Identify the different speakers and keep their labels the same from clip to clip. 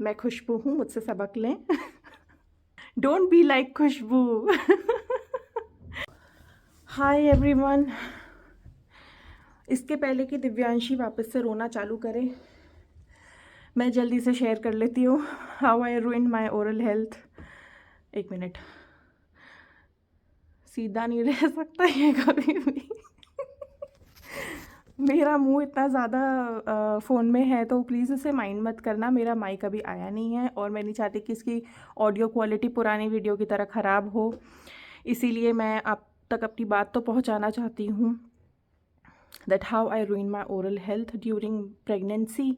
Speaker 1: मैं खुशबू हूँ, मुझसे सबक लें। Don't be like Khushbu. Hi everyone. इसके पहले कि दिव्यांशी वापस से रोना चालू करे, मैं जल्दी से शेयर कर लेती हूँ how I ruined my oral health. एक मिनट, सीधा नहीं रह सकता ये कभी भी। मेरा मुंह इतना ज़्यादा फ़ोन में है तो प्लीज़ उसे माइंड मत करना। मेरा माइक अभी आया नहीं है और मैं नहीं चाहती कि इसकी ऑडियो क्वालिटी पुरानी वीडियो की तरह ख़राब हो, इसीलिए मैं आप तक अपनी बात तो पहुंचाना चाहती हूँ। That how I ruin my oral health during pregnancy,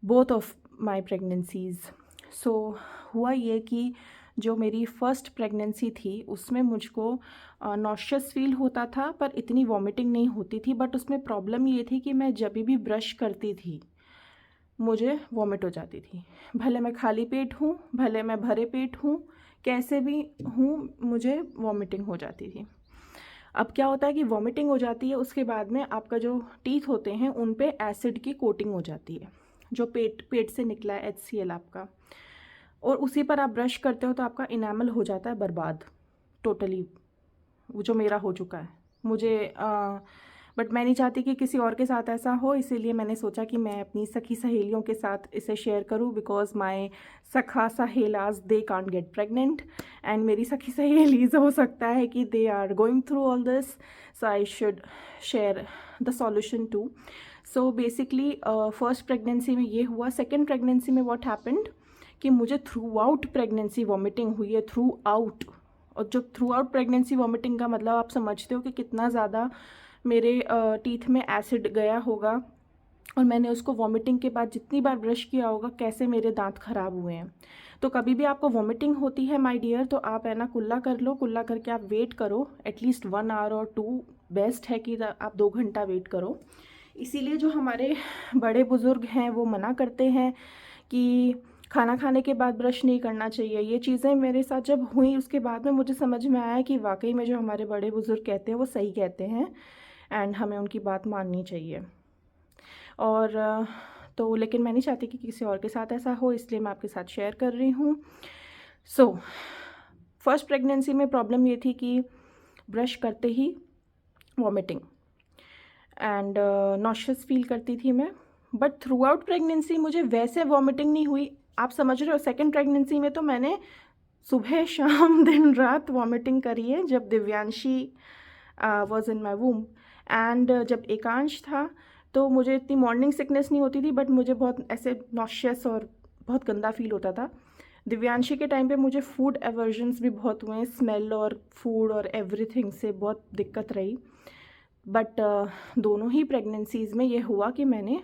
Speaker 1: both of my pregnancies. So हुआ ये कि जो मेरी फ़र्स्ट प्रेगनेंसी थी उसमें मुझको नॉशियस फील होता था, पर इतनी वॉमिटिंग नहीं होती थी। बट उसमें प्रॉब्लम ये थी कि मैं जब भी ब्रश करती थी मुझे वॉमिट हो जाती थी। भले मैं खाली पेट हूँ, भले मैं भरे पेट हूँ, कैसे भी हूँ, मुझे वॉमिटिंग हो जाती थी। अब क्या होता है कि वॉमिटिंग हो जाती है, उसके बाद में आपका जो टीथ होते हैं उन पे एसिड की कोटिंग हो जाती है, जो पेट से निकला है HCl आपका, और उसी पर आप ब्रश करते हो तो आपका इनामल हो जाता है बर्बाद टोटली, वो जो मेरा हो चुका है। मुझे बट मैं नहीं चाहती कि किसी और के साथ ऐसा हो, इसीलिए मैंने सोचा कि मैं अपनी सखी सहेलियों के साथ इसे शेयर करूं, बिकॉज माय सखा सहेलाज they can't get pregnant, and मेरी सखी सहेलीज हो सकता है कि they are going through all this, so I should share the solution too. So basically first pregnancy में ये हुआ। सेकेंड प्रेगनेंसी में व्हाट हैपेंड कि मुझे थ्रू आउट प्रेगनेंसी वॉमिटिंग हुई है, थ्रू आउट। और जो थ्रू आउट प्रेगनेंसी वॉमिटिंग का मतलब आप समझते हो कि कितना ज़्यादा मेरे टीथ में एसिड गया होगा, और मैंने उसको वॉमिटिंग के बाद जितनी बार ब्रश किया होगा कैसे मेरे दांत ख़राब हुए हैं। तो कभी भी आपको वॉमिटिंग होती है माय डियर, तो आप है ना कुल्ला कर लो, कुल्ला करके आप वेट करो एटलीस्ट 1 आवर और 2, बेस्ट है कि आप 2 घंटा वेट करो। इसीलिए जो हमारे बड़े बुज़ुर्ग हैं वो मना करते हैं कि खाना खाने के बाद ब्रश नहीं करना चाहिए। ये चीज़ें मेरे साथ जब हुई उसके बाद में मुझे समझ में आया कि वाकई में जो हमारे बड़े बुज़ुर्ग कहते हैं वो सही कहते हैं, एंड हमें उनकी बात माननी चाहिए। और तो लेकिन मैं नहीं चाहती कि किसी और के साथ ऐसा हो, इसलिए मैं आपके साथ शेयर कर रही हूँ। सो फर्स्ट प्रेगनेंसी में प्रॉब्लम ये थी कि ब्रश करते ही वॉमिटिंग एंड नॉशियस फील करती थी मैं। बट थ्रू आउट प्रेगनेंसी मुझे वैसे वॉमिटिंग नहीं हुई, आप समझ रहे हो। सेकेंड प्रेगनेंसी में तो मैंने सुबह शाम दिन रात वॉमिटिंग करी है, जब Divyanshi was in my womb. And जब एकांश था तो मुझे इतनी मॉर्निंग सिकनेस नहीं होती थी, बट मुझे बहुत ऐसे नॉशियस और बहुत गंदा फील होता था। दिव्यांशी के टाइम पे मुझे फूड एवर्जन्स भी बहुत हुए, स्मेल और फूड और एवरीथिंग से बहुत दिक्कत रही। बट दोनों ही प्रेगनेंसीज़ में ये हुआ कि मैंने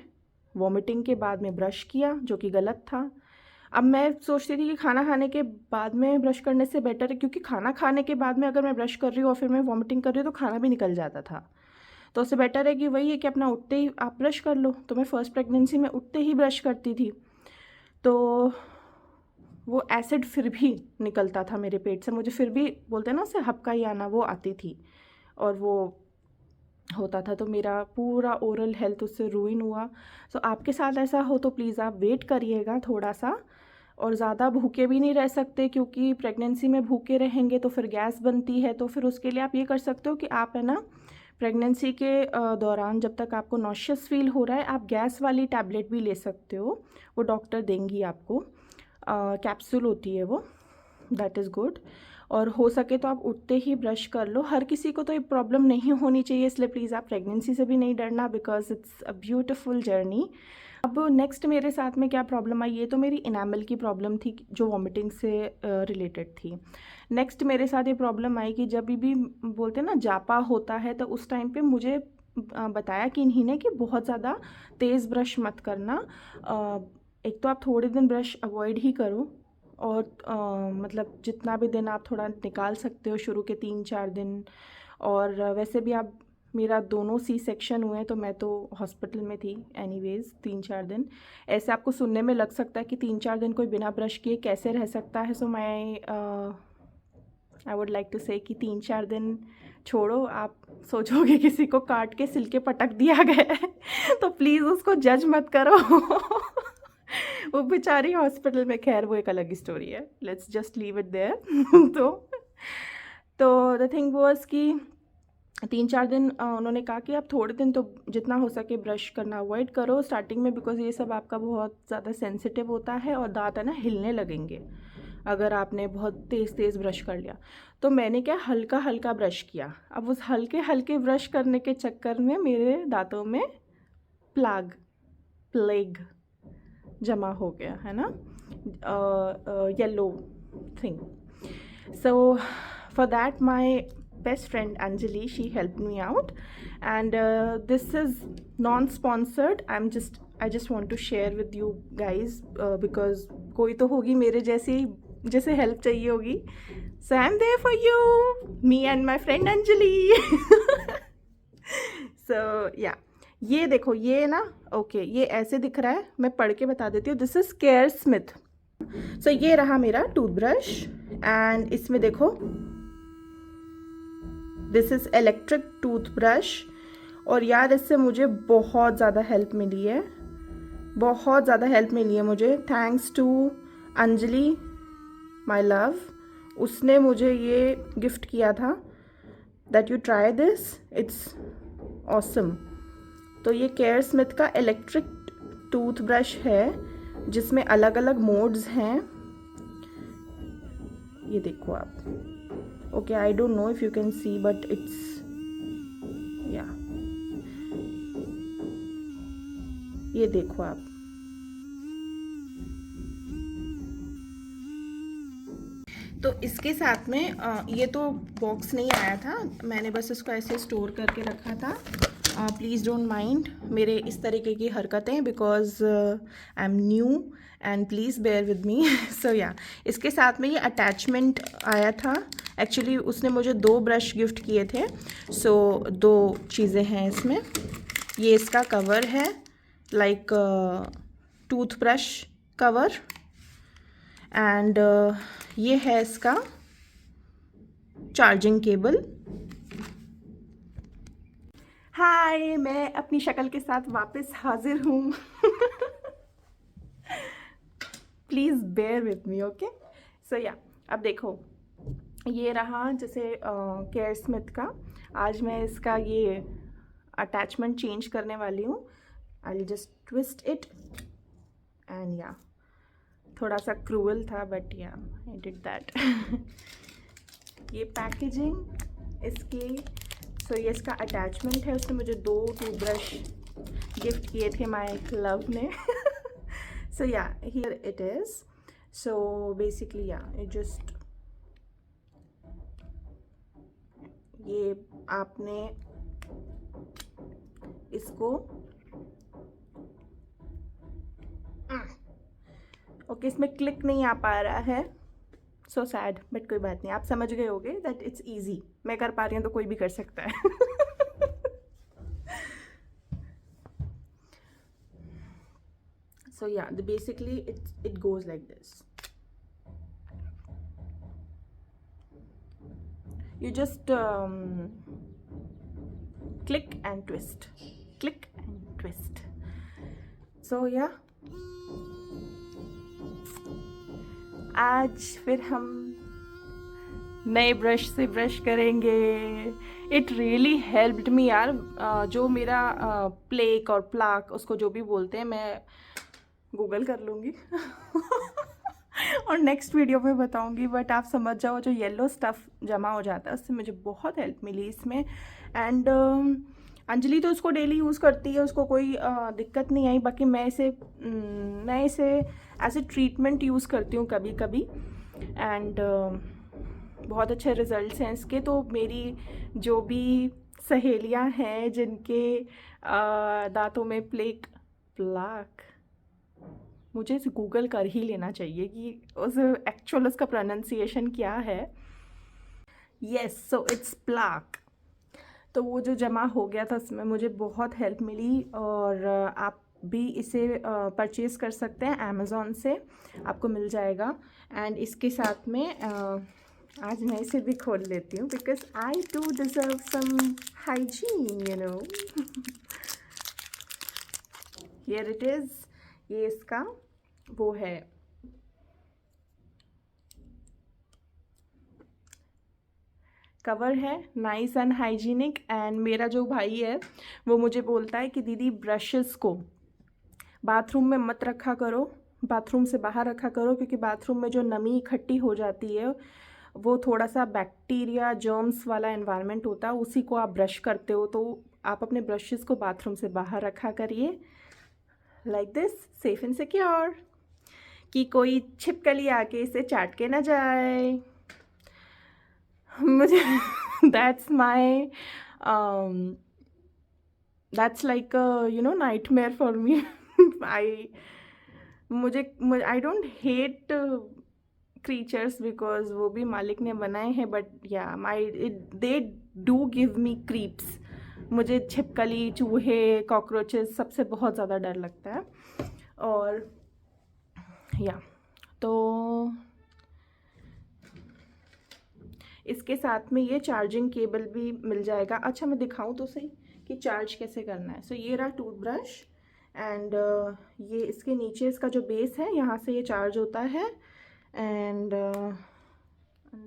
Speaker 1: वॉमिटिंग के बाद में ब्रश किया, जो कि गलत था। अब मैं सोचती थी कि खाना खाने के बाद में ब्रश करने से बेटर है, क्योंकि खाना खाने के बाद में अगर मैं ब्रश कर रही हूँ और फिर मैं वॉमिटिंग कर रही हूँ तो खाना भी निकल जाता था। तो उससे बेटर है कि वही है कि अपना उठते ही आप ब्रश कर लो। तो मैं फ़र्स्ट प्रेगनेंसी में उठते ही ब्रश करती थी, तो वो एसिड फिर भी निकलता था मेरे पेट से, मुझे फिर भी बोलते हैं ना उसे हपकाई आना, वो आती थी और वो होता था। तो मेरा पूरा ओरल हेल्थ उससे रूइन हुआ। सो आपके साथ ऐसा हो तो प्लीज़ आप वेट करिएगा थोड़ा सा, और ज़्यादा भूखे भी नहीं रह सकते, क्योंकि प्रेगनेंसी में भूखे रहेंगे तो फिर गैस बनती है। तो फिर उसके लिए आप ये कर सकते हो कि आप है ना प्रेगनेंसी के दौरान जब तक आपको नॉशियस फील हो रहा है, आप गैस वाली टैबलेट भी ले सकते हो, वो डॉक्टर देंगी आपको, कैप्सूल होती है वो, दैट इज़ गुड। और हो सके तो आप उठते ही ब्रश कर लो। हर किसी को तो ये प्रॉब्लम नहीं होनी चाहिए, इसलिए प्लीज़ आप प्रेगनेंसी से भी नहीं डरना, because it's a beautiful journey. अब नेक्स्ट मेरे साथ में क्या प्रॉब्लम आई, ये तो मेरी इनामल की प्रॉब्लम थी जो वॉमिटिंग से रिलेटेड थी। नेक्स्ट मेरे साथ ये प्रॉब्लम आई कि जब भी बोलते हैं ना जापा होता है, तो उस टाइम पे मुझे बताया कि इन्हीं ने कि बहुत ज़्यादा तेज़ ब्रश मत करना। एक तो आप थोड़े दिन ब्रश अवॉइड ही करो, और मतलब जितना भी दिन आप थोड़ा निकाल सकते हो, शुरू के 3-4 दिन। और वैसे भी आप, मेरा दोनों सी सेक्शन हुए तो मैं तो हॉस्पिटल में थी एनीवेज 3-4 दिन। ऐसे आपको सुनने में लग सकता है कि 3-4 दिन कोई बिना ब्रश किए कैसे रह सकता है। सो आई वुड लाइक टू से कि 3-4 दिन छोड़ो। आप सोचोगे किसी को काट के सिल के पटक दिया गया है तो प्लीज़ उसको जज मत करो। वो बेचारी हॉस्पिटल में, खैर वो एक अलग स्टोरी है, let's just leave it there. तो द थिंग वाज कि 3-4 दिन उन्होंने कहा कि आप थोड़े दिन तो जितना हो सके ब्रश करना अवॉइड करो स्टार्टिंग में, बिकॉज ये सब आपका बहुत ज़्यादा सेंसिटिव होता है और दांत है ना हिलने लगेंगे अगर आपने बहुत तेज़ तेज़ ब्रश कर लिया। तो मैंने क्या हल्का हल्का ब्रश किया। अब उस हल्के हल्के ब्रश करने के चक्कर में मेरे दांतों में प्लेग जमा हो गया है ना, yellow thing. So for that my best friend Anjali, she helped me out, and this is non-sponsored. I just want to share with you guys because कोई तो होगी मेरे जैसी जैसे हेल्प चाहिए होगी, so I'm there for you, me and my friend Anjali। so yeah, ये देखो ये ना, ओके ये ऐसे दिख रहा है, मैं पढ़ के बता देती हूँ। This is Care Smith. So ये रहा मेरा टूथब्रश एंड इसमें देखो दिस इज इलेक्ट्रिक टूथब्रश। और यार इससे मुझे बहुत ज़्यादा हेल्प मिली है, बहुत ज़्यादा हेल्प मिली है मुझे, thanks to Anjali my love. उसने मुझे ये गिफ्ट किया था that you try this, it's awesome. तो ये केयर स्मिथ का इलेक्ट्रिक टूथब्रश है जिसमें अलग अलग मोड्स हैं, ये देखो आप। Okay I don't know if you can see but it's yeah, ये देखो आप। तो इसके साथ में ये तो बॉक्स नहीं आया था, मैंने बस इसको ऐसे स्टोर करके रखा था। प्लीज़ डोंट माइंड मेरे इस तरीके की हरकतें, because I am new and please bear with me. So yeah, इसके साथ में ये अटैचमेंट आया था। एक्चुअली उसने मुझे 2 ब्रश गिफ्ट किए थे, सो 2 चीज़ें हैं इसमें। ये इसका कवर है, लाइक टूथब्रश कवर, एंड ये है इसका चार्जिंग केबल। हाय, मैं अपनी शक्ल के साथ वापस हाजिर हूँ। Please bear with me, okay. So yeah, अब देखो ये रहा जैसे केयर स्मिथ का। आज मैं इसका ये अटैचमेंट चेंज करने वाली हूँ। I will just twist it and या, थोड़ा सा क्रूअल था बट या आई डिड दैट। ये पैकेजिंग इसकी, सो ये इसका अटैचमेंट है। उसने मुझे 2 टूथब्रश गिफ्ट किए थे माय लव ने। सो या, here it is. So basically या, इट जस्ट, ये आपने इसको ओके, इसमें क्लिक नहीं आ पा रहा है, सो सैड, बट कोई बात नहीं, आप समझ गए होगे दैट इट्स ईजी। मैं कर पा रही हूँ तो कोई भी कर सकता है। सो या, basically it goes like this. You just click and twist, click and twist. So yeah, आज फिर हम नए ब्रश से ब्रश करेंगे। इट रियली हेल्प्ड मी यार। जो मेरा प्लेक और प्लाक, उसको जो भी बोलते हैं, मैं गूगल कर लूँगी और नेक्स्ट वीडियो में बताऊँगी, बट आप समझ जाओ जो येलो स्टफ़ जमा हो जाता है उससे मुझे बहुत हेल्प मिली इसमें। एंड अंजलि तो उसको डेली यूज़ करती है, उसको कोई दिक्कत नहीं आई। बाकी मैं इसे एज ए ट्रीटमेंट यूज़ करती हूँ कभी कभी, एंड बहुत अच्छे रिज़ल्ट्स हैं इसके। तो मेरी जो भी सहेलियां हैं जिनके दांतों में प्लाक, मुझे इसे गूगल कर ही लेना चाहिए कि उस एक्चुअल उसका प्रोनाउंसिएशन क्या है। Yes, so it's plaque. तो वो जो जमा हो गया था उसमें मुझे बहुत हेल्प मिली, और आप भी इसे परचेज़ कर सकते हैं अमेज़ॉन से, आपको मिल जाएगा। एंड इसके साथ में आज मैं इसे भी खोल लेती हूँ, because I too deserve some hygiene, you know. Here it is, ये इसका वो है कवर है नाइस एंड हाइजीनिक। एंड मेरा जो भाई है वो मुझे बोलता है कि दीदी ब्रशेस को बाथरूम में मत रखा करो, बाथरूम से बाहर रखा करो, क्योंकि बाथरूम में जो नमी इकट्ठी हो जाती है वो थोड़ा सा बैक्टीरिया जर्म्स वाला एनवायरनमेंट होता है, उसी को आप ब्रश करते हो, तो आप अपने ब्रशेस को बाथरूम से बाहर रखा करिए like this, safe and secure, कि कोई छिपकली आके इसे चाट के ना जाए। मुझे that's my that's like nightmare for me. I मुझे I don't hate creatures because वो भी मालिक ने बनाए हैं, but yeah they do give me creeps. मुझे छिपकली, चूहे, कॉकरोचेस सबसे बहुत ज़्यादा डर लगता है। और या तो इसके साथ में ये चार्जिंग केबल भी मिल जाएगा। अच्छा मैं दिखाऊं तो सही कि चार्ज कैसे करना है। सो ये रहा टूथब्रश एंड ये इसके नीचे इसका जो बेस है यहाँ से ये चार्ज होता है and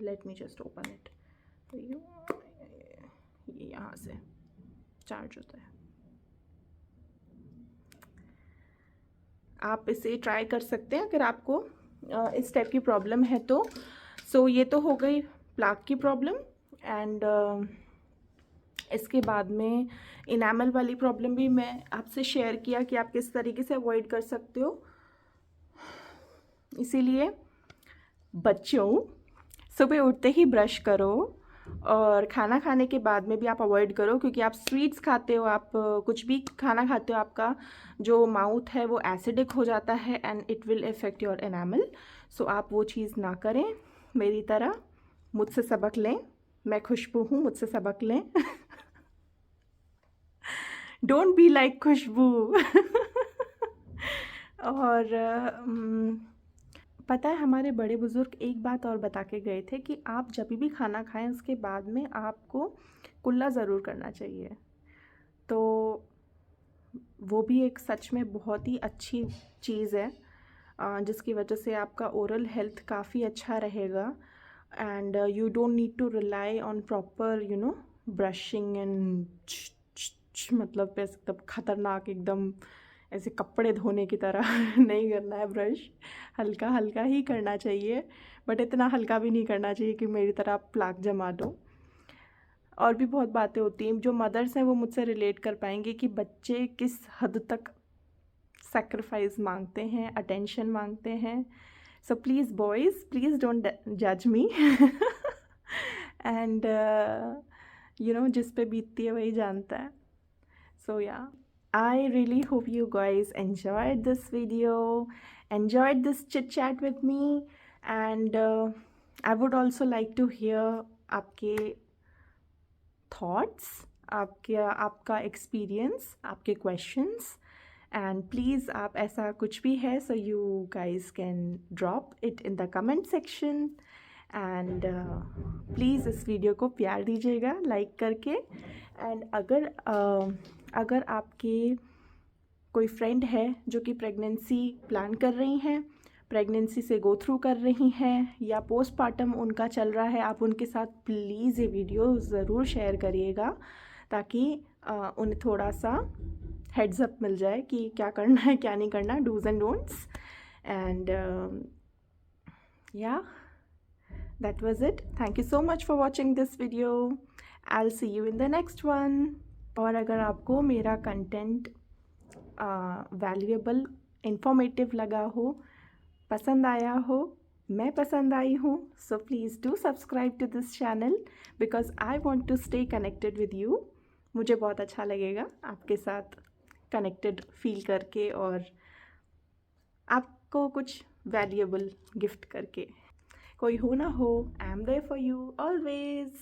Speaker 1: let me just open it. तो ये यहाँ से चार्ज होता है। आप इसे ट्राई कर सकते हैं अगर आपको इस टाइप की प्रॉब्लम है तो। सो ये तो हो गई प्लाक की प्रॉब्लम एंड इसके बाद में इनामल वाली प्रॉब्लम भी मैं आपसे शेयर किया कि आप किस तरीके से अवॉइड कर सकते हो। इसीलिए बच्चों सुबह उठते ही ब्रश करो और खाना खाने के बाद में भी आप अवॉइड करो, क्योंकि आप स्वीट्स खाते हो, आप कुछ भी खाना खाते हो, आपका जो माउथ है वो एसिडिक हो जाता है and it will affect your enamel. So आप वो चीज़ ना करें, मेरी तरह मुझसे सबक लें। मैं खुशबू हूँ, मुझसे सबक लें। डोंट बी लाइक खुशबू। और पता है हमारे बड़े बुज़ुर्ग एक बात और बता के गए थे कि आप जब भी खाना खाएं उसके बाद में आपको कुल्ला ज़रूर करना चाहिए। तो वो भी एक सच में बहुत ही अच्छी चीज़ है जिसकी वजह से आपका ओरल हेल्थ काफ़ी अच्छा रहेगा and you don't need to rely on proper brushing and मतलब ऐसे खतरनाक एकदम ऐसे कपड़े धोने की तरह नहीं करना है ब्रश, हल्का हल्का ही करना चाहिए, बट इतना हल्का भी नहीं करना चाहिए कि मेरी तरह आप प्लाक जमा दो। और भी बहुत बातें होती हैं, जो मदर्स हैं वो मुझसे रिलेट कर पाएंगे कि बच्चे किस हद तक सेक्रीफाइस मांगते हैं, अटेंशन मांगते हैं। So please boys, please don't जज मी एंड जिस पे बीतती है वही जानता है। So yeah, I really hope you guys enjoyed this video, enjoyed this chit chat with me, and I would also like to hear आपके thoughts, आपका experience, आपके questions, and please आप ऐसा कुछ भी है so you guys can drop it in the comment section. And please इस video को प्यार दीजिएगा लाइक करके। एंड अगर आपके कोई फ्रेंड है जो कि प्रेगनेंसी प्लान कर रही हैं, प्रेगनेंसी से गो थ्रू कर रही हैं या पोस्टपार्टम उनका चल रहा है, आप उनके साथ प्लीज़ ये वीडियो ज़रूर शेयर करिएगा ताकि उन्हें थोड़ा सा हेड्स अप मिल जाए कि क्या करना है क्या नहीं करना, dos and don'ts. And yeah, that was it. Thank you so much for watching this video. I'll see you in the next one. और अगर आपको मेरा कंटेंट वैल्यूएबल इंफॉर्मेटिव लगा हो, पसंद आया हो, मैं पसंद आई हूँ, so please do subscribe to this channel because I want to stay connected with you. मुझे बहुत अच्छा लगेगा आपके साथ कनेक्टेड फील करके और आपको कुछ वैल्यूएबल गिफ्ट करके। कोई हो ना हो, I am there for you always.